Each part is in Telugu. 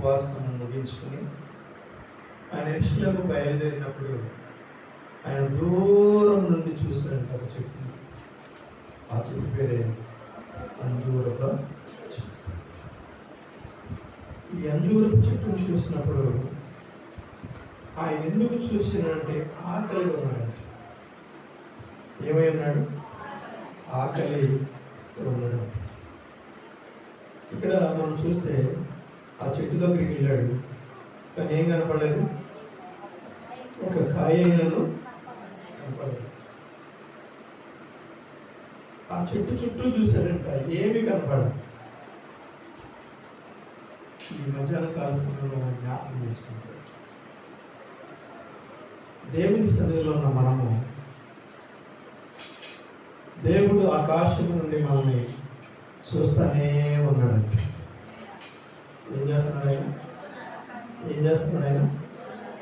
ఉపవాసం ముగించుకుని ఆయన యెరూషలేము బయలుదేరినప్పుడు ఆయన దూరం నుండి చూశాడంట ఒక చెట్టు. ఆ చెట్టు పేరే అంజూరపు చెట్టు. ఈ అంజూరపు చెట్టును చూసినప్పుడు ఆయన ఎందుకు చూసినంటే ఆకలి ఉన్నాడంట. ఏమై ఉన్నాడు? ఆకలి ఉన్నాడు. ఇక్కడ మనం చూస్తే ఆ చెట్టు దగ్గరికి వెళ్ళాడు, కానీ ఏం కనపడలేదు, ఒక కాయ అయినను కనపడలేదు. ఆ చెట్టు చుట్టూ చూశాడంట, ఏమి కనపడదు. ఈ మధ్యాహ్న కాల సమయంలో మనం జ్ఞాపకం చేసుకుంటాం, దేవుని సన్నిధిలో ఉన్న మనము, దేవుడు ఆకాశం నుండి మనల్ని చూస్తానే ఉన్నాడంట. ఏం చేస్తున్నాడు ఆయన? ఏం చేస్తున్నాడు ఆయన?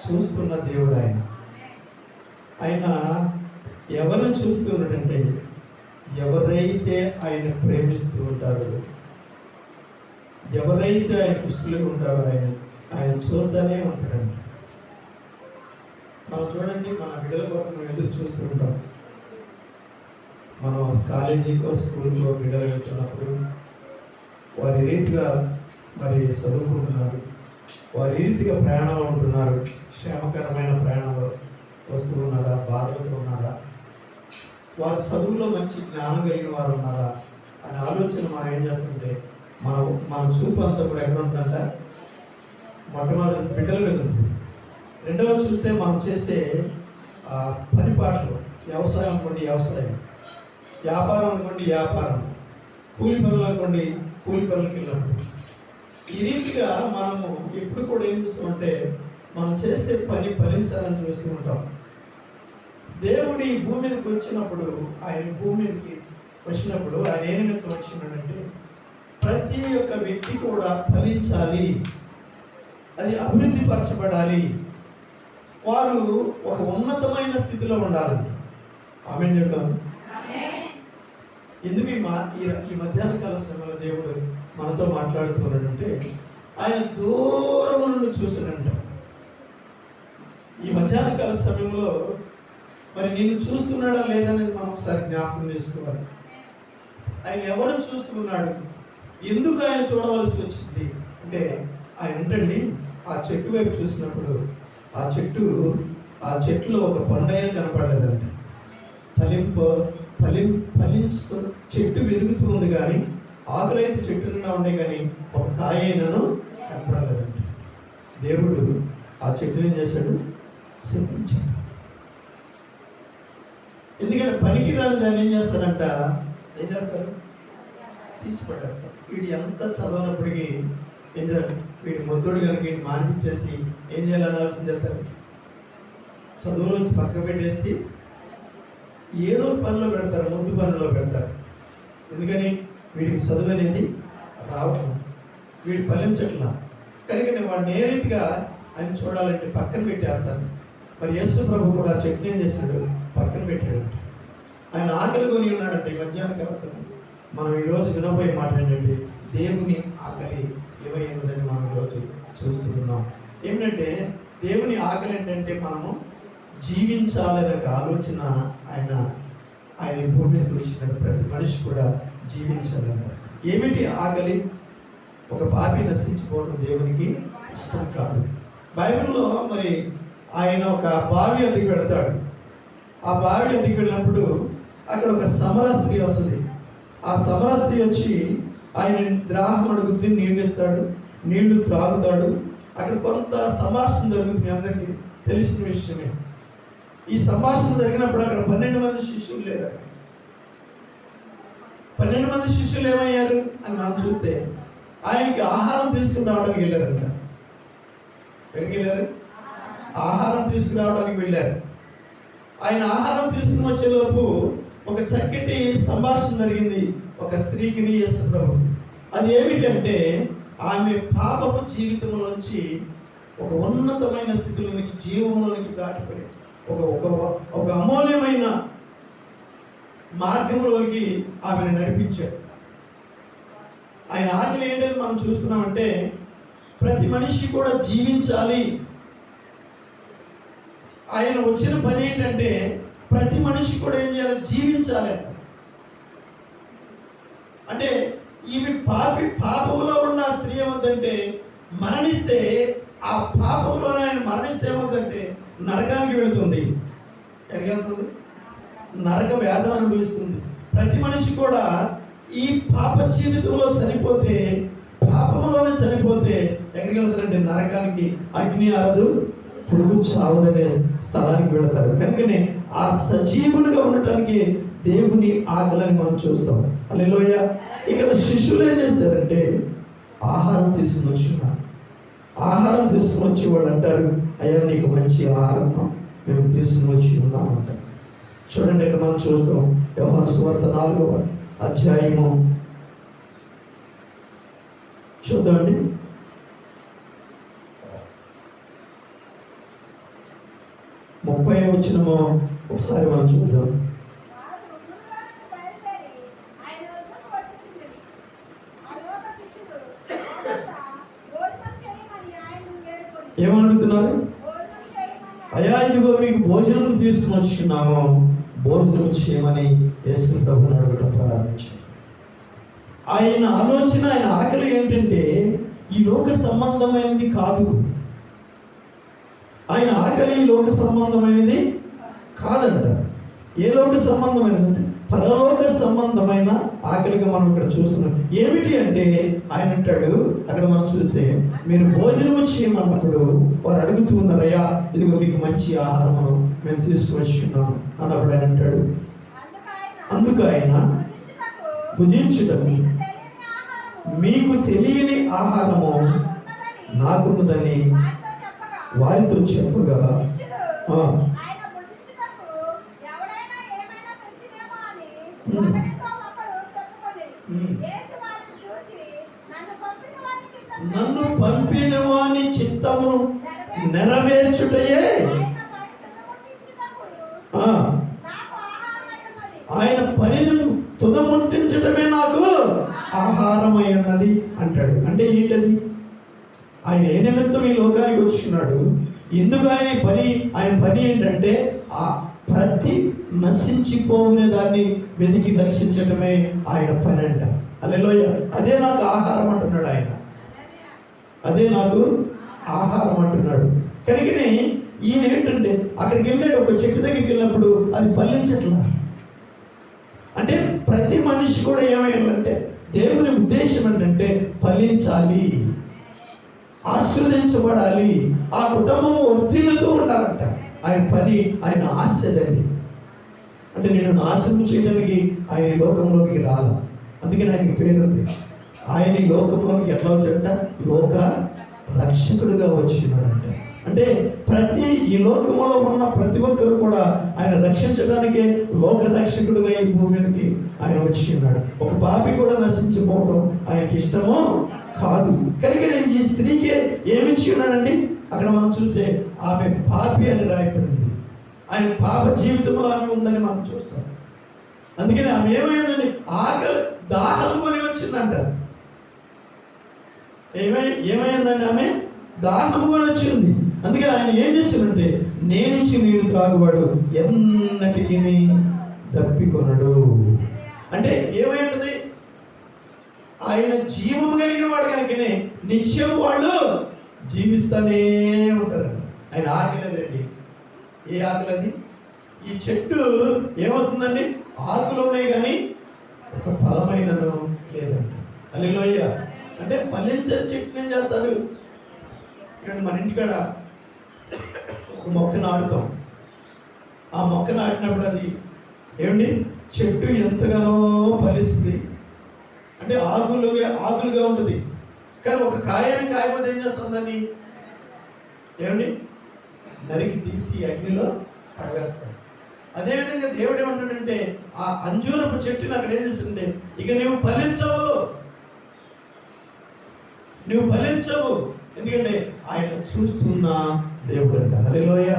చూస్తున్న దేవుడు ఆయన. ఆయన ఎవరిని చూస్తున్నాడంటే, ఎవరైతే ఆయన ప్రేమిస్తూ ఉంటారో, ఎవరైతే ఆయన ఇష్టలు ఉంటారో ఆయన చూస్తూనే ఉంటాడంట. మనం చూడండి, మన బిడ్డల కొరకు మనం ఎదురు చూస్తూ ఉంటాం. మనం కాలేజీకో స్కూల్కో బిడ్డలు వెళ్తున్నప్పుడు వారి రీతిగా మరి చదువుకుంటున్నారు, వారి రీతిగా ప్రయాణంలో ఉంటున్నారు, క్షేమకరమైన ప్రయాణంలో వస్తూ ఉన్నారా, బాధలతో ఉన్నారా, వారి చదువులో మంచి జ్ఞానం కలిగిన వారు ఉన్నారా అనే ఆలోచన మనం ఏం చేస్తుంటే మన చూపు అంతా కూడా ఎక్కడ ఉంటుందంట? మొట్టమొదటి బిడ్డల మీద ఉంటుంది. రెండవ చూస్తే మనం చేసే పని పాటలు, వ్యవసాయం అనుకోండి వ్యవసాయం, వ్యాపారం అనుకోండి వ్యాపారం, కూలి పనులు అనుకోండి కూలి పనులకి వెళ్ళినప్పుడు. ఈ రీతిగా మనము ఎప్పుడు కూడా ఏం చూస్తామంటే, మనం చేసే పని ఫలించాలని చూస్తూ ఉంటాం. దేవుడి భూమి మీదకి వచ్చినప్పుడు, ఆయన భూమి మీదకి వచ్చినప్పుడు ఆయన ఏ నిమిత్తం వచ్చినాడంటే, ప్రతి ఒక్క వ్యక్తి కూడా ఫలించాలి, అది అభివృద్ధి పరచబడాలి, వారు ఒక ఉన్నతమైన స్థితిలో ఉండాలి. ఆమేన్ చెప్తాం. ఎందుకు ఈ మధ్యాహ్న కాల సమయంలో దేవుడు మనతో మాట్లాడుతున్నాడంటే, ఆయన దూరం నుండి చూస్తున్నాడంట. ఈ మధ్యాహ్న కాల సమయంలో మరి నిన్ను చూస్తున్నాడా లేదనేది మనం ఒకసారి జ్ఞాపకం చేసుకోవాలి. ఆయన ఎవరు చూస్తున్నాడు, ఎందుకు ఆయన చూడవలసి వచ్చింది అంటే, ఆయన ఏంటండి ఆ చెట్టు వైపు చూసినప్పుడు ఆ చెట్టులో ఒక పండైన కనపడలేదంట. ఫలించుతూ చెట్టు వెదుగుతూ ఉంది, కానీ ఆకులైతే చెట్టు నిండా ఉండే కానీ ఒక కాయ అయినను కనపడలేదంట. దేవుడు ఆ చెట్టుని ఏం చేశాడు? శపించాడు. ఎందుకంటే పనికి రాని దాన్ని ఏం చేస్తారంట? ఏం చేస్తారు? తీసి పడేస్తారు. వీడు ఎంత చదవనప్పటికీ ఏం చేయాలి? వీడి మొద్దుడు కనుక వీడిని మానిపించేసి ఏం చేయాలని ఆలోచన చేస్తారు? చదువులోంచి పక్క పెట్టేసి ఏదో పనిలో పెడతారు, ముందు పనిలో పెడతారు. ఎందుకని? వీడికి చదువు అనేది రావటం, వీడు ఫలించట్లా. కనుక నేను వాడిని ఏ రీతిగా అని చూడాలంటే పక్కన పెట్టేస్తాను. మరి యేసు ప్రభు కూడా చెట్టు ఏం చేశాడు? పక్కన పెట్టాడు. ఆయన ఆకలి కొని ఉన్నాడంటే ఈ మధ్యాహ్న కాలం మనం ఈరోజు వినబోయే మాట ఏంటంటే, దేవుని ఆకలి ఏమైనదని మనం ఈరోజు చూస్తున్నాం. ఏమిటంటే దేవుని ఆకలి ఏంటంటే, మనము జీవించాలనే ఒక ఆలోచన ఆయన భూమి మీద వచ్చిన ప్రతి మనిషి కూడా జీవించాలన్న. ఏమిటి ఆకలి? ఒక పాపి నశించిపోవడం దేవునికి ఇష్టం కాదు. బైబిల్లో మరి ఆయన ఒక బావి అద్దెకి వెళతాడు. ఆ బావి అద్దెకి వెళ్ళినప్పుడు అక్కడ ఒక సమర స్త్రీ వస్తుంది. ఆ సమర స్త్రీ వచ్చి ఆయన దాహం అడుగుద్ది, నీళ్ళు ఇస్తాడు, నీళ్లు త్రాగుతాడు. అక్కడ కొంత సంభాషణ జరుగుతుంది, మీ అందరికీ తెలిసిన విషయమే. ఈ సంభాషణ జరిగినప్పుడు అక్కడ 12 మంది శిష్యులు లేరు. 12 మంది శిష్యులు ఏమయ్యారు అని మనం చూస్తే, ఆయనకి ఆహారం తీసుకుని రావడానికి వెళ్ళారంట. ఎక్కడికి వెళ్ళారు? ఆహారం తీసుకురావడానికి వెళ్ళారు. ఆయన ఆహారం తీసుకుని వచ్చేలోపు ఒక చక్కటి సంభాషణ జరిగింది ఒక స్త్రీకిని యేసు ప్రభు. అది ఏమిటంటే, ఆమె పాపపు జీవితంలోంచి ఒక ఉన్నతమైన స్థితిలోనికి, జీవంలోనికి దాటిపోయి ఒక అమూల్యమైన మార్గంలోనికి ఆమెను నడిపించాడు. ఆయన ఆకలి ఏంటని మనం చూస్తున్నామంటే, ప్రతి మనిషి కూడా జీవించాలి. ఆయన వచ్చిన పని ఏంటంటే ప్రతి మనిషి కూడా ఏం చేయాలి? జీవించాలంట. అంటే ఈమె పాపంలో ఉన్న స్త్రీ ఏమవుతుందంటే మరణిస్తే, ఆ పాపంలోనే ఆయన మరణిస్తే ఏమవుతుందంటే నరకానికి వెళుతుంది. ఎక్కడికి వెళ్తుంది? నరక వేదన అనుభవిస్తుంది. ప్రతి మనిషి కూడా ఈ పాప జీవితంలో చనిపోతే, పాపంలోనే చనిపోతే ఎక్కడికి వెళ్తారంటే నరకానికి. అగ్ని ఆరదు, పురుగు చావదనే స్థలానికి వెళతారు. కనుకనే ఆ సజీవునిగా ఉండటానికి దేవుని ఆకలిని మనం చూస్తాం. హల్లెలూయా. ఇక్కడ శిష్యులు ఏం చేశారంటే ఆహారం తీసుకుని వచ్చినారు. ఆహారం తీసుకుని వచ్చి వాళ్ళు అంటారు, అయ్యా నీకు మంచి ఆహారం మేము తీసుకుని వచ్చి ఉన్నామంట. చూడండి, ఇక్కడ మనం చూస్తాం యోహాను సువార్త 4వ అధ్యాయము చూద్దామండి. 30వ వచనము ఒకసారి మనం చూద్దాం. ఏమడుగుతున్నారు? అయ్యా ఇదిగో మీకు భోజనం తీసుకుని వచ్చున్నాము, భోజనం చేయమని యేసు ప్రభువుని అడగడం ప్రారంభించారు. ఆయన ఆలోచన, ఆయన ఆకలి ఏంటంటే ఈ లోక సంబంధమైనది కాదు. ఆయన ఆకలి లోక సంబంధమైనది కాదంట. ఏ లోక సంబంధమైనదంటే పరలోక సంబంధమైన ఆకలిగా మనం ఇక్కడ చూస్తున్నాం. ఏమిటి అంటే ఆయన అంటాడు, అక్కడ మనం చూస్తే మీరు భోజనం చేయమన్నప్పుడు వారు అడుగుతూ ఉన్నారు, అయ్యా ఇదిగో మీకు మంచి ఆహారమును మేము తీసుకువచ్చున్నాము అన్నప్పుడు ఆయన అంటాడు, అందుకు ఆయన భుజించుటకు మీకు తెలియని ఆహారము నాకున్నదని వారితో చెప్పగా, నన్ను పంపిన వాని చిత్తము నెరవేర్చుటయే ఆయన పనిని తుదముట్టించడమే నాకు ఆహారమై ఉన్నది అంటాడు. అంటే ఏంటది? ఆయన ఏ నిమిత్తం ఈ లోకానికి వచ్చినాడు? ఎందుకు ఆయన పని ఏంటంటే ఆ ప్రతి నశించిపోయిన దాన్ని వెతికి రక్షించడమే ఆయన పని అంట. హల్లెలూయా. అదే నాకు ఆహారం అంటున్నాడు ఆయన. అదే నాకు ఆహారం అంటున్నాడు. కనుకనే ఈయన ఏంటంటే అక్కడికి వెళ్ళాడు, ఒక చెట్టు దగ్గరికి వెళ్ళినప్పుడు అది ఫలించట్లా. అంటే ప్రతి మనిషి కూడా ఏమైందంటే దేవుని ఉద్దేశం ఏంటంటే ఫలించాలి, ఆశీర్వదించబడాలి, ఆ కుటుంబం వర్ధిల్లుతూ ఉండాలంట. ఆయన పని, ఆయన ఆశదండి. అంటే నేను నాశనం చేయడానికి ఆయన ఈ లోకంలోకి రాల, అందుకని ఆయనకి పేరు ఉంది. ఆయన ఈ లోకంలోకి ఎట్లా వచ్చాడంట? లోక రక్షకుడుగా వచ్చినాడంట. అంటే ఈ లోకంలో ఉన్న ప్రతి ఒక్కరు కూడా ఆయన రక్షించడానికే లోక రక్షకుడుగా ఈ భూమి మీదకి ఆయన వచ్చి ఉన్నాడు. ఒక పాపి కూడా నశించిపోవడం ఆయనకి ఇష్టమో కాదు. కనుక ఈ స్త్రీకి ఏమిచ్చి ఉన్నాడండి? అక్కడ మనం చూస్తే ఆమె పాపి అని రాయబడింది. ఆయన పాప జీవితంలో ఆమె ఉందని మనం చూస్తాం. అందుకని ఆమె ఏమైందండి? ఆకలి దాహం కొని వచ్చిందంట. ఏమైందండి? ఆమె దాహం కొని వచ్చింది. అందుకని ఆయన ఏం చేశాడంటే, నేనిచ్చి నీళ్ళు త్రాగువాడు ఎన్నటికీ దప్పికొనడు. అంటే ఏమైంటది? ఆయన జీవం కలిగిన వాడు కనుకనే నిత్యం వాళ్ళు జీవిస్తూనే ఉంటారు. ఆయన ఆకలేదండి. ఏ ఆకలి? ఈ చెట్టు ఏమవుతుందండి? ఆకులు ఉన్నాయి కానీ ఒక ఫలమైనను లేదండి. హల్లెలూయా. అంటే ఫలించే చెట్టుని ఏం చేస్తారు? ఇక్కడ మన ఇంటికాడ ఒక మొక్క నాటుతాం. ఆ మొక్క నాటినప్పుడు అది ఏమండి చెట్టు ఎంతగానో ఫలిస్తుంది. అంటే ఆకులుగా ఉంటుంది. కానీ ఒక కాయపోతే ఏం చేస్తుంది? దాన్ని ఏమండి నరికి తీసి అగ్నిలో పడవేస్తాడు. అదేవిధంగా దేవుడు ఏమంటాడంటే ఆ అంజూరపు చెట్టుని అక్కడ ఏం చేస్తుంటే, ఇక నువ్వు ఫలించవు. ఎందుకంటే ఆయన చూస్తున్న దేవుడు అంట. హల్లెలూయా.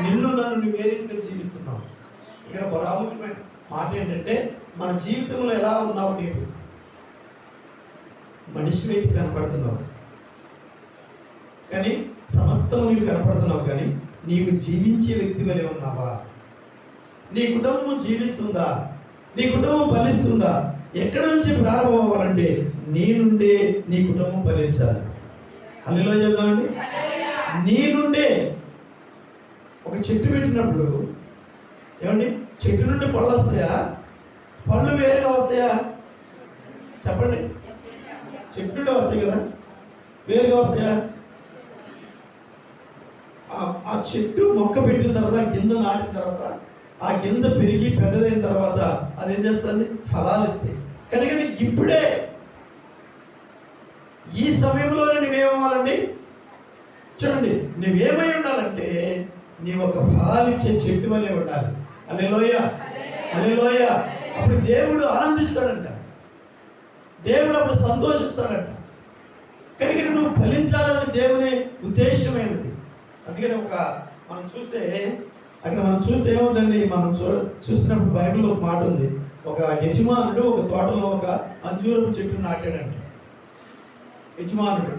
నిన్ను నన్ను నువ్వు ఏ రీతిగా జీవిస్తున్నావు? ఇక్కడ ప్రాముఖ్యమైన మాట ఏంటంటే, మన జీవితంలో ఎలా ఉన్నావు? నీవు మనిషి వైపు కనపడుతున్నావు, కానీ సమస్తము నీకు కనపడుతున్నావు, కానీ నీవు జీవించే వ్యక్తి వలె ఉన్నావా? నీ కుటుంబం జీవిస్తుందా? నీ కుటుంబం ఫలిస్తుందా? ఎక్కడి నుంచి ప్రారంభం అవ్వాలంటే నీ నుండే నీ కుటుంబం ఫలించాలి. హల్లెలూయా చెప్దామండి. నీ నుండే. ఒక చెట్టు పెట్టినప్పుడు ఏమండి, చెట్టు నుండి పళ్ళు వస్తాయా? పళ్ళు వేరుగా వస్తాయా? చెప్పండి. చెట్టు నుండి వస్తాయి కదా, వేరుగా వస్తాయా? ఆ చెట్టు మొక్క పెట్టిన తర్వాత, గింజ నాటిన తర్వాత, ఆ గింజ పెరిగి పెద్దదైన తర్వాత అది ఏం చేస్తుంది? ఫలాలు ఇస్తాయి. కనుక ఇప్పుడే ఈ సమయంలోనే నువ్వేమవ్వాలండి? చూడండి, నువ్వేమై ఉండాలంటే నీవు ఒక ఫలాలు ఇచ్చే చెట్టు వల్లే ఉండాలి. హల్లెలూయా, హల్లెలూయా. అప్పుడు దేవుడు ఆనందిస్తాడంట, దేవుడు అప్పుడు సంతోషిస్తాడంట. కనుక నువ్వు ఫలించాలని దేవుని ఉద్దేశమైనది. అందుకని మనం చూస్తే ఏముందండి, మనం చూసినప్పుడు బైబిల్లో ఒక మాట ఉంది. ఒక యజమానుడు ఒక తోటలో ఒక అంజూరపు చెట్టు నాటాడంట. యజమానుడు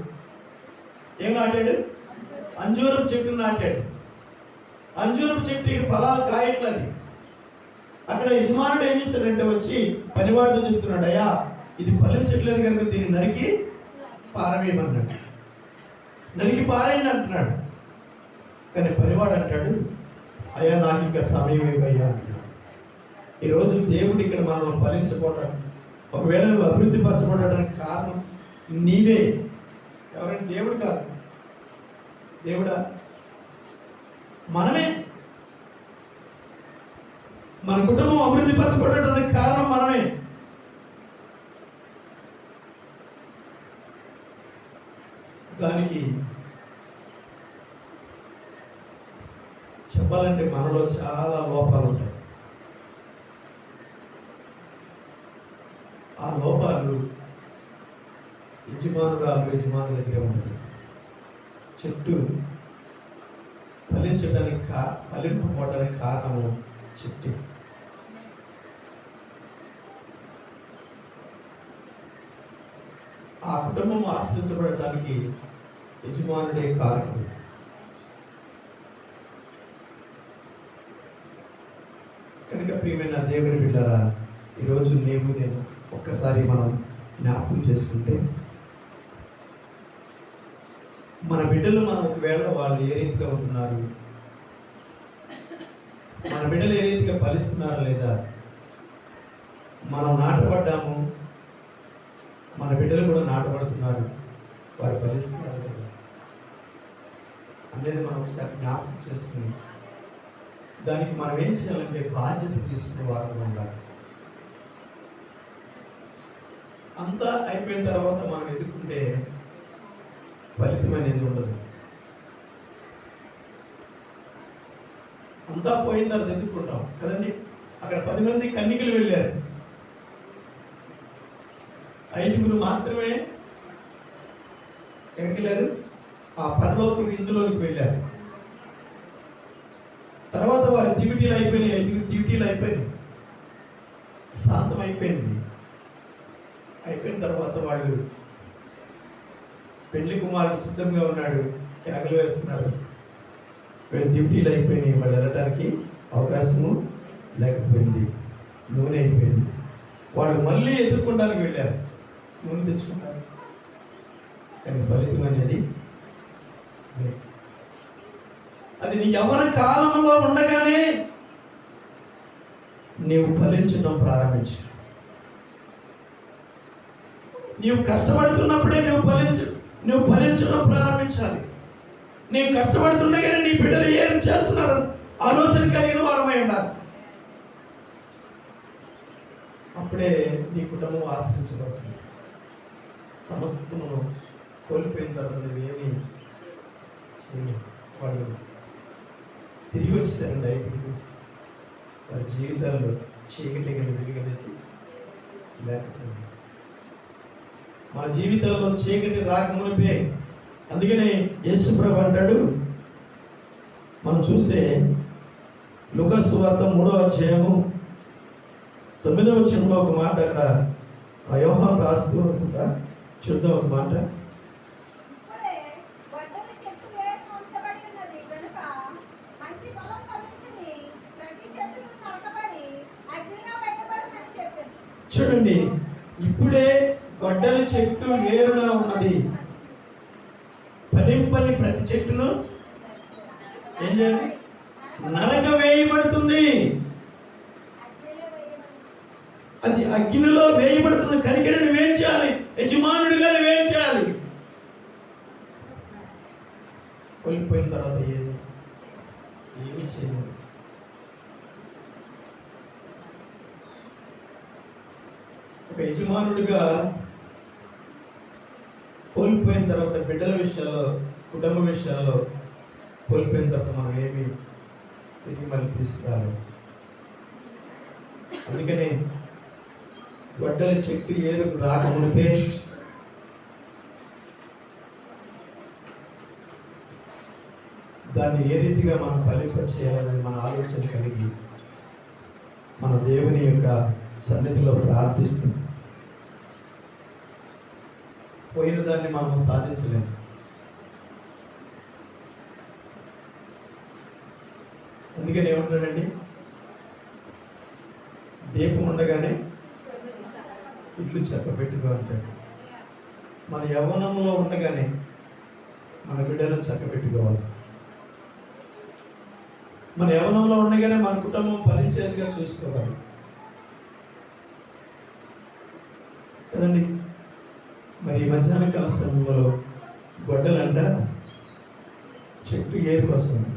ఏం నాటాడు? అంజూరపు చెట్టును నాటాడు. అంజూరపు చెట్టుకి ఫలాలు కాయట్లేదు. అక్కడ యజమానుడు ఏం చేస్తాడంటే వచ్చి పనివాడితో చెప్తున్నాడు, అయ్యా ఇది ఫలించట్లేదు కనుక దీన్ని నరికి పారవేయమన్నాడు. నరికి పారేయండి అంటున్నాడు. కానీ పనివాడు అంటాడు, అయ్యా నాకు ఇంకా సమయం ఇవ్వయ్యా అంటున్నాడు. ఈరోజు దేవుడు ఇక్కడ మనం ఫలించకపోవటానికి, ఒకవేళ నువ్వు అభివృద్ధి పరచబడటానికి కారణం నీవే. ఎవరైనా దేవుడు కాదు, దేవుడా? మనమే. మన కుటుంబం అభివృద్ధి పరచబడటానికి కారణం మనమే. దానికి చెప్పాలంటే మనలో చాలా లోపాలు ఉంటాయి. ఆ లోపాలు యజమానుల దగ్గర ఉంటుంది. చెట్టు ఫలింపకపోవడానికి కారణము చెట్టు. ఆ కుటుంబం ఆశ్రయించబడటానికి యజమానుడే కారణం. కనుక ప్రియమైన దేవుని బిడ్డలారా, ఈరోజు నేను ఒక్కసారి మనం జ్ఞాపకం చేసుకుంటే, మన బిడ్డలు ఒకవేళ వాళ్ళు ఏ రీతిగా ఉంటున్నారు, మన బిడ్డలు ఏ రీతిగా ఫలిస్తున్నారా లేదా, మనం నాటపడ్డాము, మన బిడ్డలు కూడా నాటపడుతున్నారు, వారు ఫలిస్తున్నారు లేదా అనేది మనం ఒకసారి జ్ఞాపకం చేసుకుని దానికి మనం ఏం చేయాలంటే బాధ్యత తీసుకునే వారు ఉండాలి. అంతా అయిపోయిన తర్వాత మనం ఎదుర్కొంటే ఫలితం అనేది ఉండదు. అంతా పోయిన తర్వాత ఎదుర్కొంటాం కదండి. అక్కడ 10 మంది కన్నికలు వెళ్ళారు, 5 మాత్రమే ఎక్కడికి వెళ్ళారు? ఆ పరలోక విందులోకి వెళ్ళారు. తర్వాత వారి డ్యూటీలు అయిపోయినాయి, 5 డ్యూటీలు అయిపోయినాయి, శాంతం అయిపోయింది. అయిపోయిన తర్వాత వాళ్ళు పెళ్లి కుమారుడు సిద్ధంగా ఉన్నాడు, కేకలు వేస్తున్నారు. వీళ్ళ డ్యూటీలు అయిపోయినాయి, వాళ్ళు వెళ్ళడానికి అవకాశము లేకపోయింది, నూనె అయిపోయింది. వాళ్ళు మళ్ళీ ఎదుర్కొనడానికి వెళ్ళారు, నూనె తెచ్చుకుంటారు, కానీ ఫలితం అనేది అది నీ యవ్వన కాలంలో ఉండగానే నీవు ఫలించడం ప్రారంభించు. నీవు కష్టపడుతున్నప్పుడే నువ్వు ఫలించడం ప్రారంభించాలి. నీవు కష్టపడుతుండగానే నీ బిడ్డలు ఏం చేస్తున్నారు ఆలోచన కలిగిన వారమై ఉండాలి. అప్పుడే నీ కుటుంబం ఆశ్రయించబడుతుంది. సమస్తమును కోల్పోయిన తర్వాత నువ్వేమి చేయవు. వాళ్ళు తిరిగి వచ్చేసారండి 5. వారి జీవితాల్లో చీకటి వెలుగనేది లేకపోయింది. మన జీవితాల్లో చీకటి రాకమునిపే. అందుకనే యేసు ప్రభు అంటాడు, మనం చూస్తే లూకా సువార్త 3వ అధ్యాయము 9వ వచనంలో ఒక మాట, అక్కడ ఆ యోహాను రాస్తూ అనుకుంటా, చూద్దాం ఒక మాట. చూడండి, ఇప్పుడే గొడ్డలి చెట్టు వేరున ఉన్నది. ఫలింపని ప్రతి చెట్టును ఏం చేయాలి? నరక వేయబడుతుంది. అది అగ్నిలో వేయబడుతుంది కనుక నువ్వేం చేయాలి? యజమానుడిగా నువ్వేం చేయాలి? కోల్పోయిన తర్వాత ఏమి చేయలేదు. ఒక యజమానుడిగా కోల్పోయిన తర్వాత బిడ్డల విషయాల్లో, కుటుంబ విషయాల్లో కోల్పోయిన తర్వాత మనం ఏమి తిరిగి మళ్ళీ తీసుకురాలి. అందుకని గొడ్డలి చెట్టు ఏరుకు రాకముందే దాన్ని ఏ రీతిగా మనం ఫలింప చేయాలని మన ఆలోచన కలిగి మన దేవుని యొక్క సన్నిధిలో ప్రార్థిస్తూ పోయిన దాన్ని మనం సాధించలేము. అందుకని ఏమంటాడండి, దీపం ఉండగానే ఇల్లు చక్కబెట్టుకో అంటాడు. మన యవ్వనంలో ఉండగానే మన బిడ్డలను చక్కబెట్టుకోవాలి. మన యవ్వనంలో ఉండగానే మన కుటుంబం ఫలించేదిగా చూసుకోవాలి కదండి. మరి ఈ మధ్యాహ్న కాల సమయంలో గొడ్డలంట చెట్టు ఏరుకు వస్తుంది.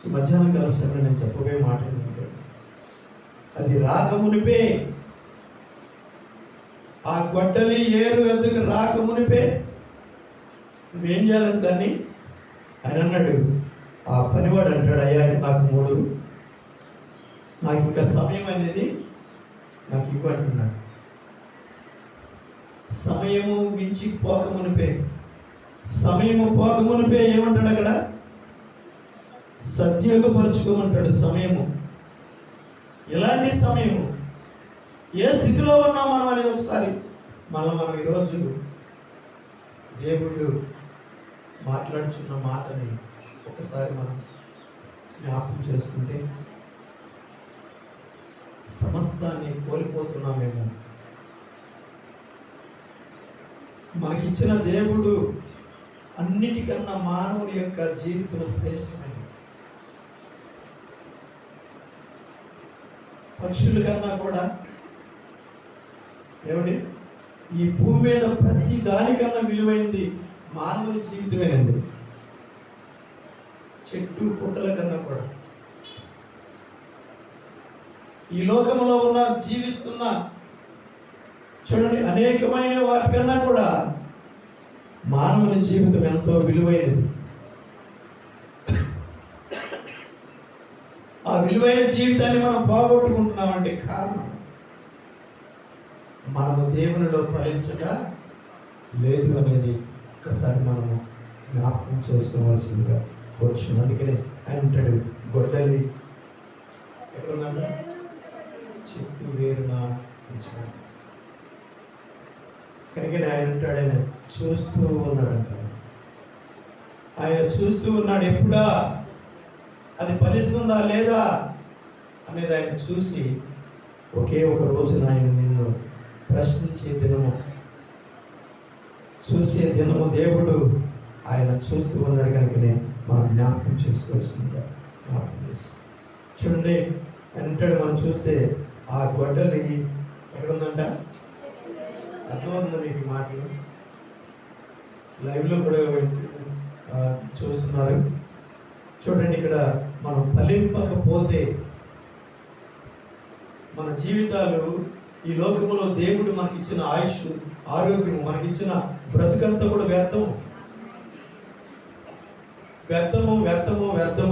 ఈ మధ్యాహ్న కాల సమయంలో నేను చెప్పబోయే మాట ఏంటంటే, అది రాకమునిపే, ఆ గొడ్డలి ఏరు ఎందుకు రాకమునిపే నువ్వేం చేయాలని దాన్ని ఆయన అన్నాడు. ఆ పనివాడు అంటాడు, అయ్యా నాకు ఇంకా సమయం అనేది నాకు ఇవ్వు అంటున్నాడు. సమయము మించి పోకమునిపే, సమయము పోకమునిపే ఏమంటాడు అక్కడ? సద్వినియోగపరుచుకోమంటాడు. సమయము ఎలాంటి సమయము, ఏ స్థితిలో ఉన్నాం మనం అనేది ఒకసారి మనం ఈరోజు దేవుడు మాట్లాడుచున్న మాటని ఒకసారి మనం జ్ఞాపకం చేసుకుంటే సమస్తాన్ని కోల్పోతున్నామేమో. మనకిచ్చిన దేవుడు అన్నిటికన్నా మానవుని యొక్క జీవితం శ్రేష్టమైనది. పక్షుల కన్నా కూడా ఏమండి, ఈ భూమి మీద ప్రతి దానికన్నా విలువైంది మానవుని జీవితమేనండి. చెట్టు పుట్టల కన్నా కూడా, ఈ లోకంలో ఉన్న జీవిస్తున్న చూడండి అనేకమైన వాటికన్నా కూడా మానవుని జీవితం ఎంతో విలువైనది. ఆ విలువైన జీవితాన్ని మనం పోగొట్టుకుంటున్నామంటే కారణం మనము దేవునిలో ఫలించక లేదు అనేది ఒక్కసారి మనము జ్ఞాపకం చేసుకోవాల్సిందిగా కోరుచున్నాం. అందుకనే ఆయన అంటాడు, గొడ్డలి ఎక్కడుందంట? చెట్టు వేరున ఉంచాడు. కనుక ఆయన అంటాడు, ఆయన చూస్తూ ఉన్నాడంట. ఆయన చూస్తూ ఉన్నాడు, ఎప్పుడా అది ఫలిస్తుందా లేదా అనేది ఆయన చూసి ఒకే ఒక రోజున ఆయన నిన్ను ప్రశ్నించే దినము, చూసే దినము దేవుడు ఆయన చూస్తూ ఉన్నాడు. కనుకనే మనం జ్ఞాపకం చేసుకోవాల్సిందిగా జ్ఞాపకం చేసి చూడండి. అంటాడు, మనం చూస్తే ఆ గొడ్డలి ఎక్కడుందంట? అర్థమవుతుందా మీకు ఈ మాటలు? లైవ్లో కూడా చూస్తున్నారు. చూడండి, ఇక్కడ మనం ఫలింపకపోతే మన జీవితాలు ఈ లోకములో దేవుడు మనకిచ్చిన ఆయుష్, ఆరోగ్యం, మనకిచ్చిన బ్రతుకంతా కూడా వ్యర్థము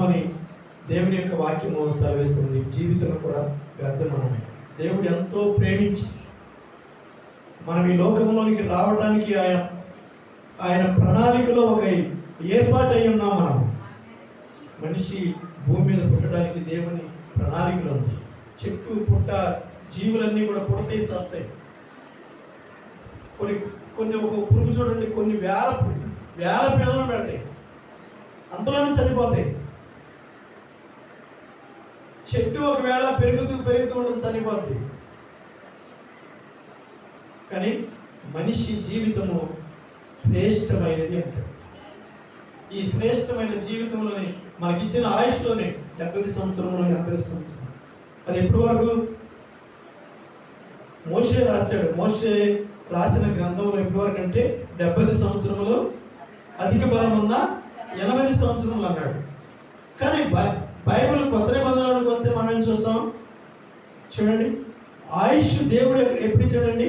అని దేవుని యొక్క వాక్యము సెలవిస్తుంది. జీవితం కూడా వ్యర్థమని దేవుడు ఎంతో ప్రేమించి మనం ఈ లోకంలోనికి రావడానికి ఆయన ప్రణాళికలో ఒక ఏర్పాటు అయి ఉన్నాం. మనం మనిషి భూమి మీద పుట్టడానికి దేవుని ప్రణాళికలో ఉంది. చెట్టు పుట్ట జీవులన్నీ కూడా పుడతాయి, చేస్తాయి. కొన్ని ఒక పురుగు చూడండి, కొన్ని వేల పిల్లలను పెడతాయి, అంతలోనే చనిపోతాయి. చెట్టు ఒకవేళ పెరుగుతూ ఉండదు, చనిపోద్ది. కానీ మనిషి జీవితము శ్రేష్టమైనది అంటాడు. ఈ శ్రేష్టమైన జీవితంలోని మనకిచ్చిన ఆయుష్లోనే 70 సంవత్సరంలో 80 సంవత్సరం. అది ఎప్పటి వరకు? మోషే రాశాడు. మోషే రాసిన గ్రంథంలో ఎప్పటి వరకు అంటే 70 సంవత్సరములు, అధిక బలం ఉన్న 80 సంవత్సరములు అన్నాడు. కానీ బైబిల్ కొత్త నిబంధనలోకి వస్తే మనం ఏం చూస్తాం? చూడండి, ఆయుష్ దేవుడు ఎప్పుడు ఇచ్చాడండి?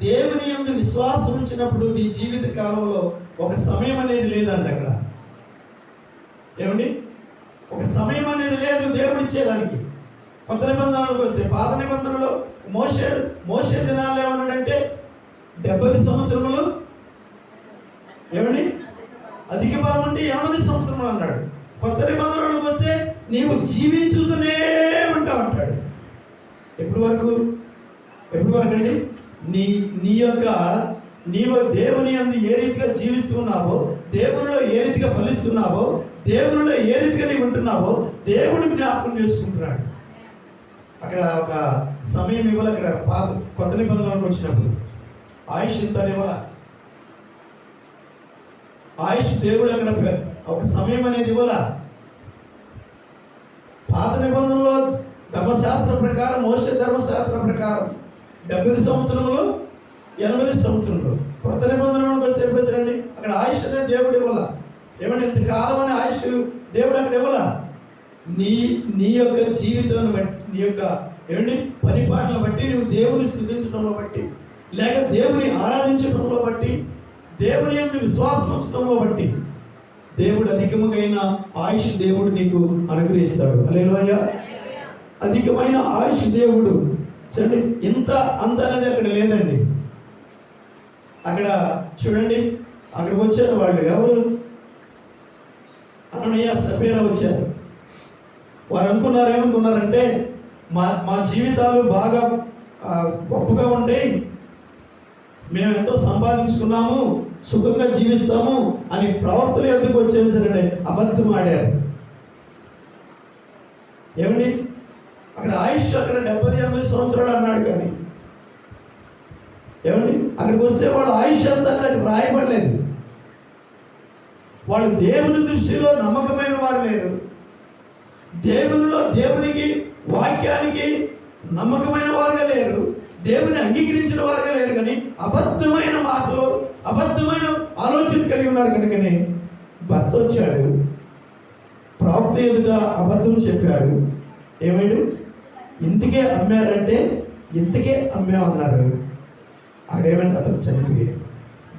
దేవుని యందు విశ్వాసం ఉంచినప్పుడు నీ జీవిత కాలంలో ఒక సమయం అనేది లేదండి. అక్కడ ఏమండి, ఒక సమయం అనేది లేదు దేవుడు ఇచ్చేదానికి. కొత్త నిబంధనలోకి వస్తే, పాత నిబంధనలో మోషే దినాలు ఏమన్నాడంటే 70 సంవత్సరములు, ఏమండి, అధిక బలం ఉంటే 80 సంవత్సరములు అన్నాడు. కొత్త నిబంధనలోకి వస్తే నీవు జీవించుతూనే ఉంటావు అంటాడు. ఎప్పటి వరకు అండి? నీవు దేవుని యందు ఏ రీతిగా జీవిస్తున్నావో, దేవునిలో ఏ రీతిగా ఫలిస్తున్నావో, దేవునిలో ఏ రీతిగా నీవు ఉంటున్నావో దేవుడు జ్ఞాపకం చేసుకుంటున్నాడు. అక్కడ ఒక సమయం ఇవ్వాలి. అక్కడ కొత్త నిబంధనలకు వచ్చినప్పుడు ఆయుష్ ఇంత ఇవ్వాల. ఆయుష్ దేవుడు అక్కడ ఒక సమయం అనేది ఇవ్వాల. పాత నిబంధనలో ధర్మశాస్త్ర ప్రకారం, మోషే ధర్మశాస్త్ర ప్రకారం 70 సంవత్సరములు 80 సంవత్సరములు. కొత్త నిబంధనలోకి వస్తే ఎప్పుడు వచ్చారండి? అక్కడ ఆయుష్ అనేది దేవుడు ఇవ్వాల. ఏమంటే ఇంతకాలం అనే ఆయుష్ దేవుడు అక్కడ ఇవ్వాల. నీ యొక్క జీవితాన్ని బట్టి, నీ యొక్క ఏమండి పరిపాలన బట్టి, నువ్వు దేవుని స్తుతించడంలో బట్టి, లేక దేవుని ఆరాధించడంలో బట్టి, దేవుని యొక్క విశ్వాసం ఉంచడంలో బట్టి దేవుడు అధికమైన ఆయుష్ దేవుడు నీకు అనుగ్రహిస్తాడు. హల్లెలూయా. అధికమైన ఆయుష్ దేవుడు. చూడండి, ఇంత అంత అనేది అక్కడ లేదండి. అక్కడ చూడండి, అక్కడికి వచ్చారు వాళ్ళు. ఎవరు? అననీయ, సఫీరా వచ్చారు. వారు ఏమనుకున్నారంటే మా జీవితాలు బాగా గొప్పగా ఉంటాయి, మేము ఎంతో సంపాదించుకున్నాము, సుఖంగా జీవిస్తాము అని ప్రవర్తన ఎందుకు వచ్చేది సరే అబద్ధం ఆడారు. ఏమండి, అక్కడ ఆయుష్ అక్కడ 70-80 సంవత్సరాలు అన్నాడు. కానీ ఏమండి, అక్కడికి వస్తే వాళ్ళ ఆయుష్ అంతా అక్కడ రాయబడలేదు. వాళ్ళు దేవుని దృష్టిలో నమ్మకమైన వారు లేరు. దేవునికి వాక్యానికి నమ్మకమైన వారుగా లేరు. దేవుని అంగీకరించిన వారుగా లేరు. కానీ అబద్ధమైన మాటలు, అబద్ధమైన ఆలోచన కలిగి ఉన్నారు. కనుకనే భర్త వచ్చాడు, ప్రవక్త ఎదుట అబద్ధం చెప్పాడు. ఏమైడు? ఇంతకే అమ్మారంటే ఇంతకే అమ్మామన్నారు. అక్కడేమంటే అతను చనిపోయాడు.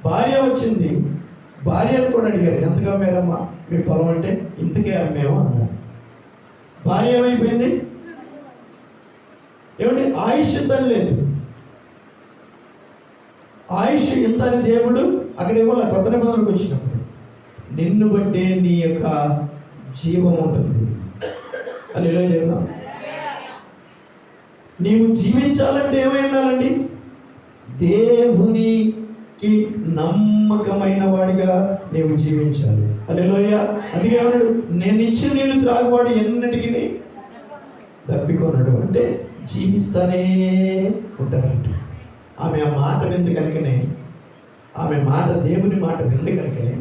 భార్య వచ్చింది, భార్యను కూడా అడిగారు, ఎంతగా అమ్మారమ్మా మీ పొలం అంటే ఇంతకే అమ్మాము అన్నారు. భార్య ఏమైపోయింది? ఏమంటే ఆయుష్ ఇంత లేదు. ఆయుష్ ఇంత అని దేవుడు అక్కడ ఇవ్వాలి. కొత్త నిబంధనలకు వచ్చినప్పుడు నిన్ను బట్టే నీ యొక్క జీవం ఉంటుంది. అని ఎలా చెప్తాం? నీవు జీవించాలంటే ఏమై ఉండాలండి? దేవునికి నమ్మకమైన వాడిగా నీవు జీవించాలి. హల్లెలూయా. అందుకే ఏమన్నాడు? నేను ఇచ్చిన నీళ్ళు త్రాగువాడు ఎన్నటికీ దప్పికొన్నాడు. అంటే జీవిస్తానే ఉంటారంట. ఆమె ఆ మాట విందు కనుకనే, ఆమె మాట దేవుని మాట విందు కనుకనే,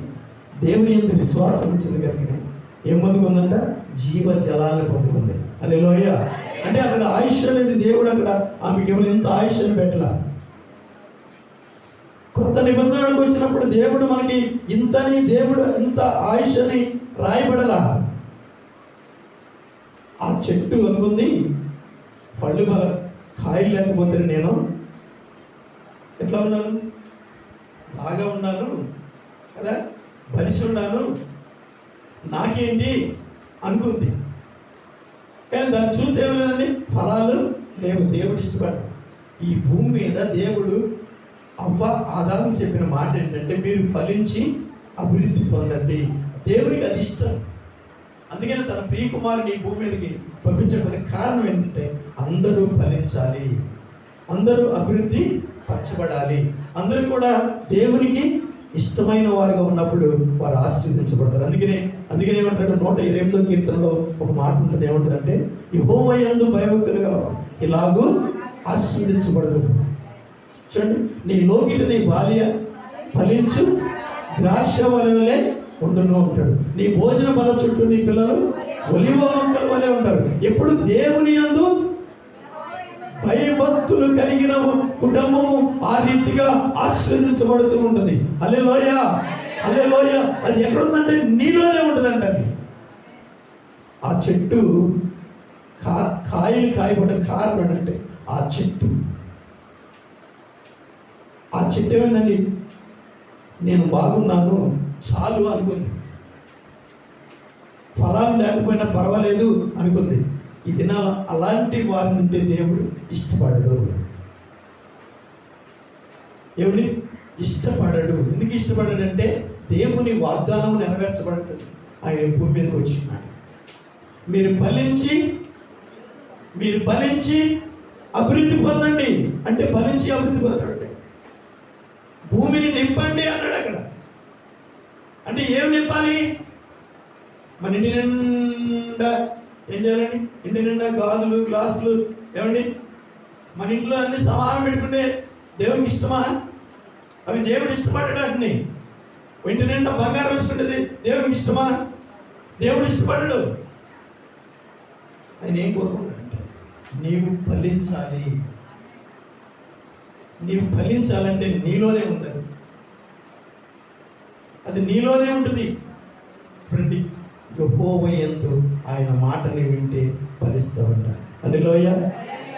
దేవుని యందు విశ్వాసం ఇచ్చింది కనుకనే ఏం పొందుకుందంట? జీవ జలాలను పొందుకుంది. హల్లెలూయా. అంటే అక్కడ ఆయుష్ అనేది దేవుడు అక్కడ ఆమెకి ఎవరు ఎంత ఆయుష్ అని పెట్టలా. కొత్త నిబంధనలకు వచ్చినప్పుడు దేవుడు మనకి ఇంతని, దేవుడు ఇంత ఆయుష్ అని రాయబడలా. ఆ చెట్టు అనుకుంది పళ్ళు కాయలు లేకపోతే నేను ఎట్లా ఉన్నాను? బాగా ఉన్నాను కదా, బలిసి ఉన్నాను, నాకేంటి అనుకుంది. కానీ దాన్ని చూస్తే ఏమి లేదండి, ఫలాలు లేవు. దేవుడు ఇష్టపడ. ఈ భూమి మీద దేవుడు ఆదాము చెప్పిన మాట ఏంటంటే మీరు ఫలించి అభివృద్ధి పొందండి. దేవునికి అది ఇష్టం. అందుకని తన ప్రియకుమారుని ఈ భూమి మీదకి పంపించడానికి కారణం ఏంటంటే అందరూ ఫలించాలి, అందరూ అభివృద్ధి పరచబడాలి, అందరూ కూడా దేవునికి ఇష్టమైన వారుగా ఉన్నప్పుడు వారు ఆశీర్వదించబడతారు. అందుకనే ఏమంటాడు 128వ కీర్తనలో ఒక మాట ఉంటుంది, ఏమంటారంటే యెహోవా యందు భయభక్తులు గలవారు ఇలాగూ ఆశీర్వదించబడదు. చూడండి, నీ లోగిట నీ బాల్య ఫలించు ద్రాక్ష వలె ఉండును ఉంటాడు. నీ భోజన బల చుట్టూ నీ పిల్లలు ఒలివ మొక్కల వలె ఉంటారు. ఎప్పుడు దేవుని యందు భయభక్తులు కలిగిన కుటుంబము ఆ రీతిగా ఆశీర్వదించబడుతూ ఉంటుంది. హల్లెలూయా, హల్లెలూయా. అది ఎక్కడుందంటే నీలోనే ఉంటుందంట. ఆ చెట్టు కాయలు కాయబడ్డ కారణం ఏంటంటే ఆ చెట్టు ఏమైందండి, నేను బాగున్నాను చాలు అనుకుంది. ఫలాలు లేకపోయినా పర్వాలేదు అనుకుంది. ఈ దినాల అలాంటి వారి నుండి దేవుడు ఇష్టపడడు. దేవుని ఇష్టపడడు. ఎందుకు ఇష్టపడడంటే దేవుని వాగ్దానం నెరవేర్చబడుతుంది. ఆయన భూమి మీదకి వచ్చినాడు. మీరు ఫలించి అభివృద్ధి పొందండి అంటే ఫలించి అభివృద్ధి పొందండి. భూమిని నింపండి అన్నాడు అక్కడ. అంటే ఏమి నింపాలి? మన ఇంటి నిండా ఏం చేయాలండి? ఇంటి నిండా గాజులు గ్లాసులు ఏమండి? మన ఇంట్లో అన్ని సమానం పెట్టుకుంటే దేవునికి ఇష్టమా? అవి దేవుడు ఇష్టపడ్డాడు. అన్ని ఇంటి నిండా బంగారం వేసుకుంటేది దేవునికి ఇష్టమా? దేవుడు ఇష్టపడ్డాడు. ఆయన ఏం కోరుకుంటాడంటే నీవు ఫలించాలి. నీవు ఫలించాలంటే నీలోనే ఉందని, అది నీలోనే ఉంటుంది. ఫ్రెండ్, యెహోవా యందు ఆయన మాటని వింటే ఫలిస్తావంట. హల్లెలూయా,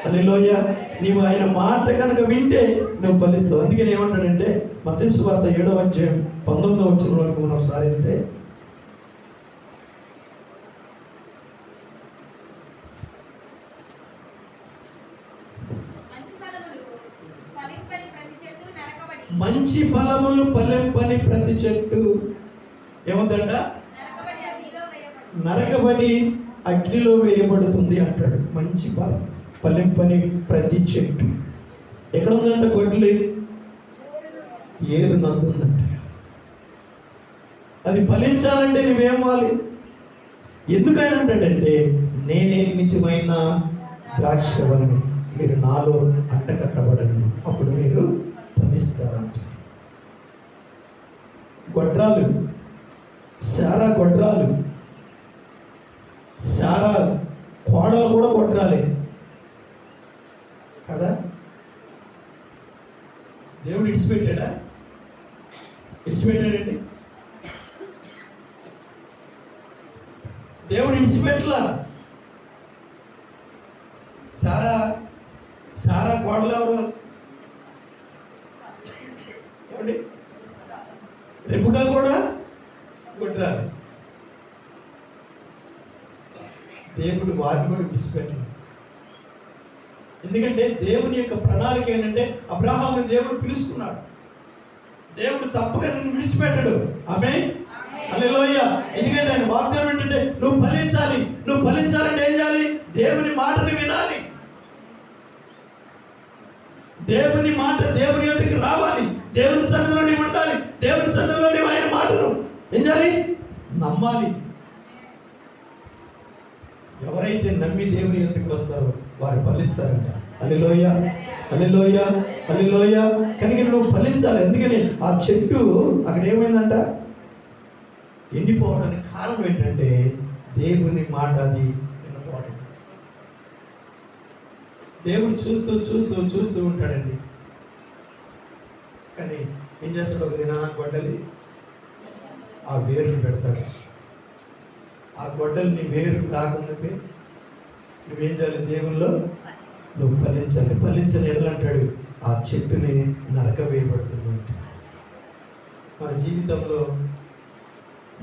హల్లెలూయా. నీవు ఆయన మాట కనుక వింటే నువ్వు ఫలిస్తావు. అందుకని ఏమంటాడంటే మత్తయి సువార్త 7వ అధ్యాయం 19వ వచనం వరకు మనం ఒకసారి వెళ్తే, మంచి ఫలములు ఫలింపని ప్రతి చెట్టు ఏముందంట? నరకబడి అగ్నిలో వేయబడుతుంది అంటాడు. మంచి ఫలం ఫలింపని ప్రతి చెట్టు ఎక్కడ ఉందంట? గొడ్లు ఏరు నందుందంట. అది ఫలించాలంటే నువ్వేమాలి? ఎందుకని అంటాడంటే నేనే నిజమైన ద్రాక్షవల్లి, మీరు నాలో అంటకట్టబడండి, అప్పుడు మీరు ఫలిస్తారంట. గొడ్రాలు శారా గొడ్రాలు, శారా కోడలు కూడా గొడ్రాలే కదా. దేవుడు ఇడిచిపెట్టాడండి. దేవుడు ఇడిచిపెట్టలా. శారా కోడలు ఎవరు? ఏమండి? రెబెకా కూడా గొడ్రాలు. దేవుడు వారిని కూడా విడిచిపెట్టలేదు. ఎందుకంటే దేవుని యొక్క ప్రణాళిక ఏంటంటే అబ్రహాముని దేవుడు పిలుస్తున్నాడు. దేవుడు తప్పక నిన్ను విడిచిపెట్టడు. ఆమేన్, హల్లెలూయా. ఎందుకంటే ఆయన వాగ్దానం ఏంటంటే నువ్వు ఫలించాలి. నువ్వు ఫలించాలంటే ఏం చేయాలి? దేవుని మాటని వినాలి. దేవుని మాట దేవుని యొద్దకు రావాలి. దేవుని సన్నిధిలో నీవు ఉండాలి. దేవుని సన్నిధిలో నీవు ఆయన మాటను ఏం చేయాలి? నమ్మాలి. ఎవరైతే నమ్మి దేవుని యొద్దకు వస్తారో వారు ఫలిస్తారంట. హల్లెలూయా, హల్లెలూయా, హల్లెలూయా. కనుక నువ్వు ఫలించాలి. ఎందుకని ఆ చెట్టు అక్కడ ఏమైందంట? ఎండిపోవడానికి కారణం ఏంటంటే దేవుని మాట అది వినకపోవడం. దేవుడు చూస్తూ చూస్తూ చూస్తూ ఉంటాడండి. కానీ ఏం చేస్తాడు? ఒక దినాన గొడ్డలి ఆ వేరుని పెడతాడు. ఆ గొడ్డలిని వేరు రాకుండా నువ్వేం చేయాలి? దేవుల్లో నువ్వు ఫలించాలి. ఫలించని ఎడలంటాడు ఆ చెట్టుని నరక వేయబడుతుంది. మన జీవితంలో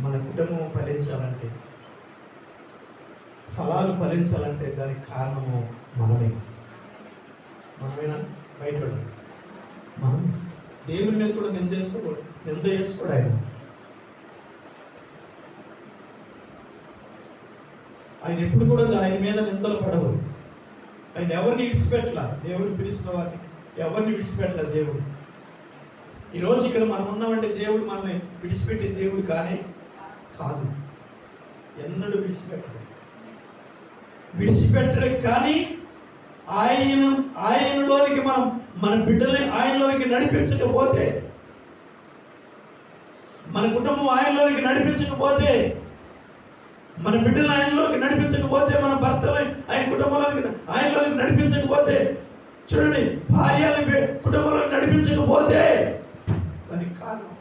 మన కుటుంబం ఫలించాలంటే, ఫలాలు ఫలించాలంటే దానికి కారణము మనమేనా? బయట మనం దేవుని మీద కూడా నింద చేసుకోడు ఆయన ఎప్పుడు కూడా ఆయన మీద నిందలు పడవు. ఆయన ఎవరిని విడిచిపెట్టలా. దేవుడు పిలిచిన వారిని ఎవరిని విడిచిపెట్టలా. దేవుడు ఈరోజు ఇక్కడ మనం ఉన్నామంటే దేవుడు మనల్ని విడిచిపెట్టే దేవుడు కానే కాదు. ఎన్నడూ విడిచిపెట్టడం కానీ ఆయనలోనికి మనం మన బిడ్డల్ని ఆయనలోనికి నడిపించకపోతే, మన కుటుంబం ఆయనలోనికి నడిపించకపోతే, మన బిడ్డలు ఆయనలోకి నడిపించకపోతే, మన భర్తలని ఆయన కుటుంబంలోకి ఆయనలోకి నడిపించకపోతే, చూడండి భార్యని కుటుంబంలోకి నడిపించకపోతే దానికి కారణం,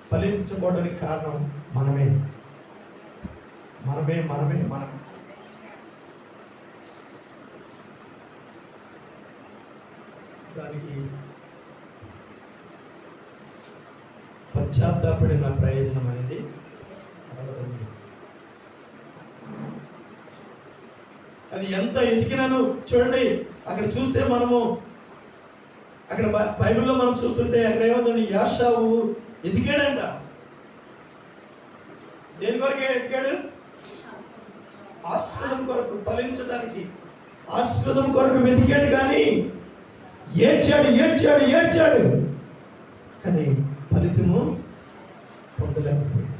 ఫలించకపోవడానికి కారణం మనమే. దానికి పశ్చాత్తాపడిన ప్రయోజనం అనేది అది ఎంత ఎదిగినాను. చూడండి అక్కడ చూస్తే మనము అక్కడ బైబిల్లో మనం చూస్తుంటే అక్కడ ఏముందండి, యాషావు ఎదిగాడంట. దేని కొరకే ఎదిగాడు? ఆశీర్వాదం కొరకు, ఫలించడానికి ఆశీర్వాదం కొరకు వెతికాడు. కానీ ఏడ్చాడు కానీ ఫలితము పొందలేకపోయాడు.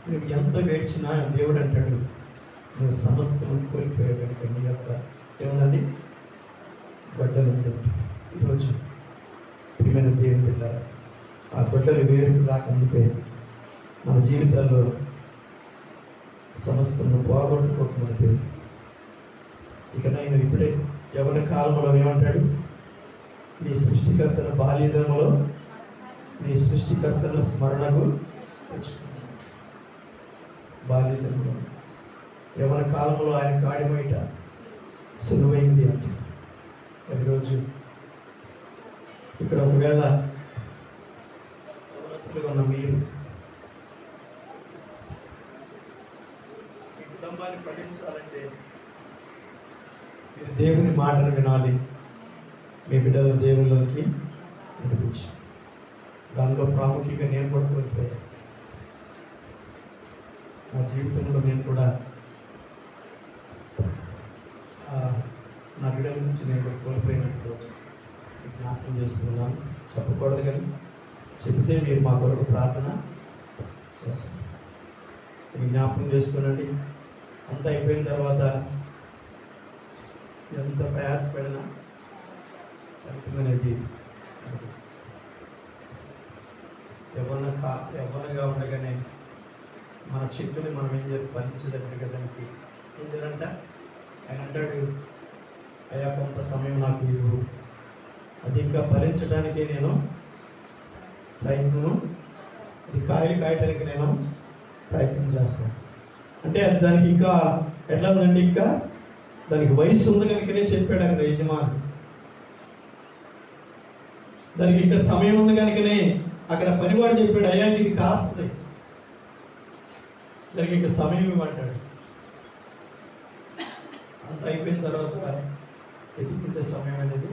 నువ్వు ఎంత ఏడ్చినా దేవుడు అంటాడు, నువ్వు సమస్తం కోల్పోయావు కనుక నీ యొక్క ఏముందండి గొడ్డలు ఉందండి. ఈరోజు ప్రియమైన దేవుని బిడ్డారా, ఆ గొడ్డలు వేరుకు రాకముందే మన జీవితాల్లో సమస్తం పోగొట్టుకోకముందే ఇక నేను ఇప్పుడే యవ్వన కాలంలో ఏమంటాడు, నీ సృష్టికర్తను బాల్యదములో నీ సృష్టికర్తను స్మరణకు తెచ్చుకున్నాడు. బాల్యదములో యవ్వన కాలంలో ఆయన కాడిమోయట సులువైంది అంటే. ఈరోజు ఇక్కడ ఒకవేళ యవనస్తులుగా ఉన్న మీరు మీ కుటుంబాన్ని పండించాలంటే మీరు దేవుని మాటలు వినాలి. మీ బిడ్డలు దేవుళ్ళకి నడిపించి దానిలో ప్రాముఖ్యంగా నేను కూడా కోల్పోయాను. నా జీవితంలో నేను కూడా నా బిడ్డల నుంచి నేను కూడా కోల్పోయినట్టు జ్ఞాపకం చేస్తున్నాను. చెప్పకూడదు కానీ చెబితే మీరు మా కొరకు ప్రార్థన చేస్తారు. జ్ఞాపకం చేసుకోనండి. అంత అయిపోయిన తర్వాత ఎంత ప్రయాసపడినా ఫలితం అనేది యవ్వనగా ఉండగానే మన చెట్టుని మనం ఏం చేయాలి, ఫలించదగ్గర దానికి ఏం చేయాలంట. ఆయన అంటాడు, అయ్యా కొంత సమయం నాకు ఇవ్వు, అది ఇంకా ఫలించడానికి నేను ప్రయత్నం, అది కాయలు కాయటానికి నేను ప్రయత్నం చేస్తాను. అంటే అది దానికి ఇంకా ఎట్లా ఉందండి, ఇంకా దానికి వయసు ఉంది కనుకనే చెప్పాడు అక్కడ యజమాని. దానికి ఇంకా సమయం ఉంది కనుకనే అక్కడ పనివాడు చెప్పాడు, అయ్యా ఇది కాస్తుంది, దానికి ఇంకా సమయం ఇవ్వమంటాడు. అంత అయిపోయిన తర్వాత ఎత్తుకుంటే సమయం అనేది